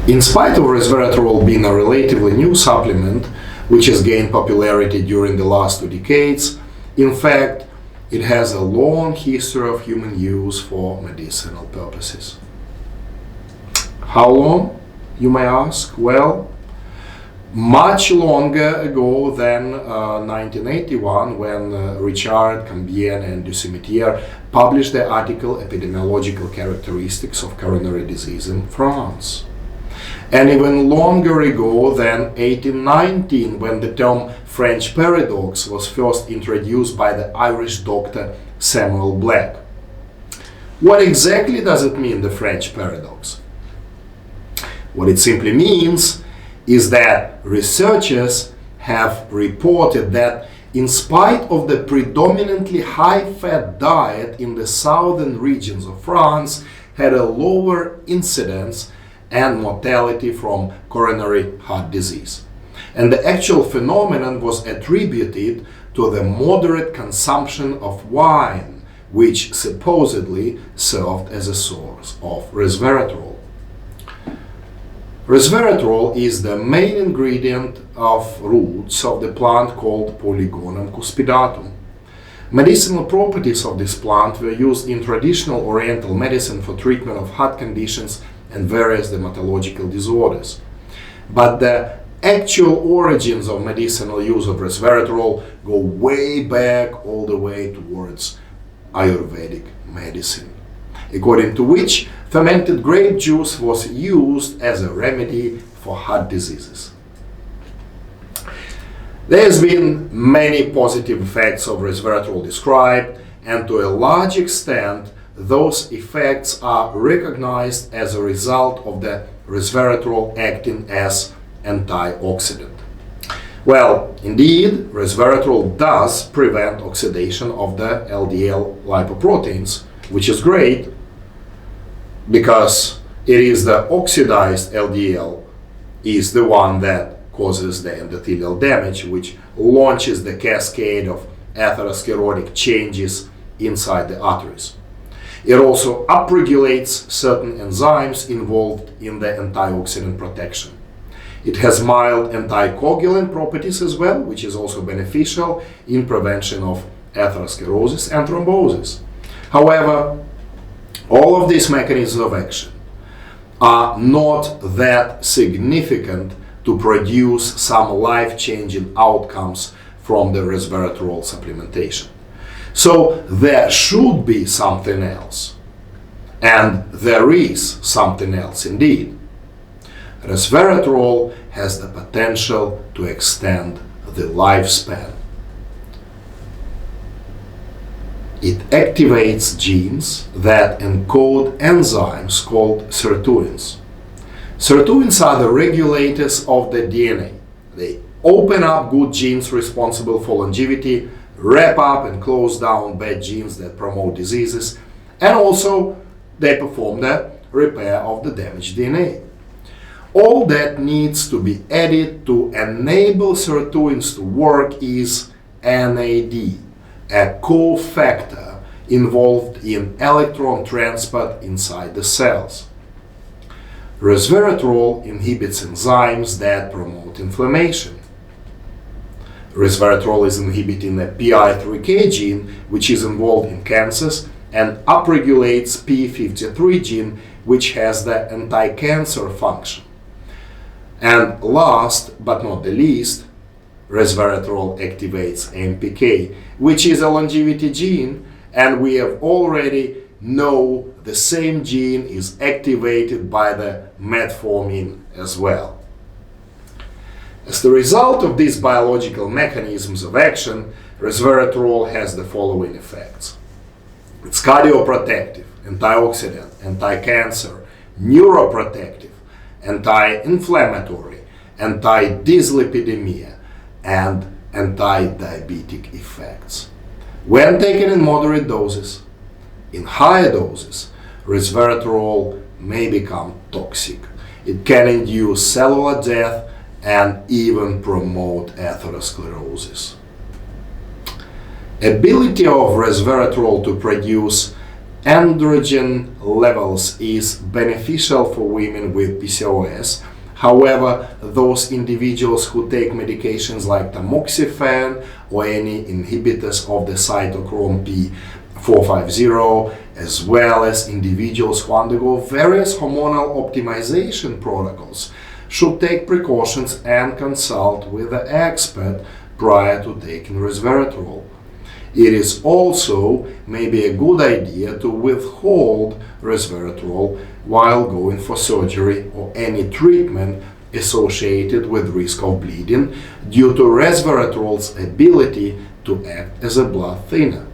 In spite of resveratrol being a relatively new supplement, which has gained popularity during the last 2 decades, in fact, it has a long history of human use for medicinal purposes. How long, you may ask? Well, much longer ago than 1981, when Richard Cambien and Dmytro published the article Epidemiological Characteristics of Coronary Disease in France. And even longer ago than 1819, when the term French paradox was first introduced by the Irish doctor Samuel Black. What exactly does it mean, the French paradox? What it simply means is that researchers have reported that in spite of the predominantly high-fat diet in the southern regions of France had a lower incidence and mortality from coronary heart disease. And the actual phenomenon was attributed to the moderate consumption of wine, which supposedly served as a source of resveratrol. Resveratrol is the main ingredient of roots of the plant called Polygonum cuspidatum. Medicinal properties of this plant were used in traditional Oriental medicine for treatment of heart conditions and various dermatological disorders. But the actual origins of medicinal use of resveratrol go way back, all the way towards Ayurvedic medicine, according to which fermented grape juice was used as a remedy for heart diseases. There has been many positive effects of resveratrol described, and to a large extent those effects are recognized as a result of the resveratrol acting as antioxidant. Well, indeed, resveratrol does prevent oxidation of the LDL lipoproteins, which is great because it is the oxidized LDL is the one that causes the endothelial damage, which launches the cascade of atherosclerotic changes inside the arteries. It also upregulates certain enzymes involved in the antioxidant protection. It has mild anticoagulant properties as well, which is also beneficial in prevention of atherosclerosis and thrombosis. However, all of these mechanisms of action are not that significant to produce some life-changing outcomes from the resveratrol supplementation. So there should be something else, and there is something else indeed. Resveratrol has the potential to extend the lifespan. It activates genes that encode enzymes called sirtuins. Sirtuins are the regulators of the DNA. They open up good genes responsible for longevity, wrap up and close down bad genes that promote diseases, and also they perform the repair of the damaged DNA. All that needs to be added to enable sirtuins to work is NAD, a cofactor involved in electron transport inside the cells. Resveratrol inhibits enzymes that promote inflammation. Resveratrol is inhibiting the PI3K gene, which is involved in cancers, and upregulates p53 gene, which has the anti-cancer function. And last but not the least, resveratrol activates AMPK, which is a longevity gene, and we have already know the same gene is activated by the metformin as well. As the result of these biological mechanisms of action, resveratrol has the following effects. It's cardioprotective, antioxidant, anti-cancer, neuroprotective, anti-inflammatory, anti-dyslipidemia, and anti-diabetic effects. When taken in moderate doses, in higher doses, resveratrol may become toxic. It can induce cellular death and even promote atherosclerosis. Ability of resveratrol to produce androgen levels is beneficial for women with PCOS. However, those individuals who take medications like tamoxifen or any inhibitors of the cytochrome P450, as well as individuals who undergo various hormonal optimization protocols, should take precautions and consult with an expert prior to taking resveratrol. It is also maybe a good idea to withhold resveratrol while going for surgery or any treatment associated with risk of bleeding due to resveratrol's ability to act as a blood thinner.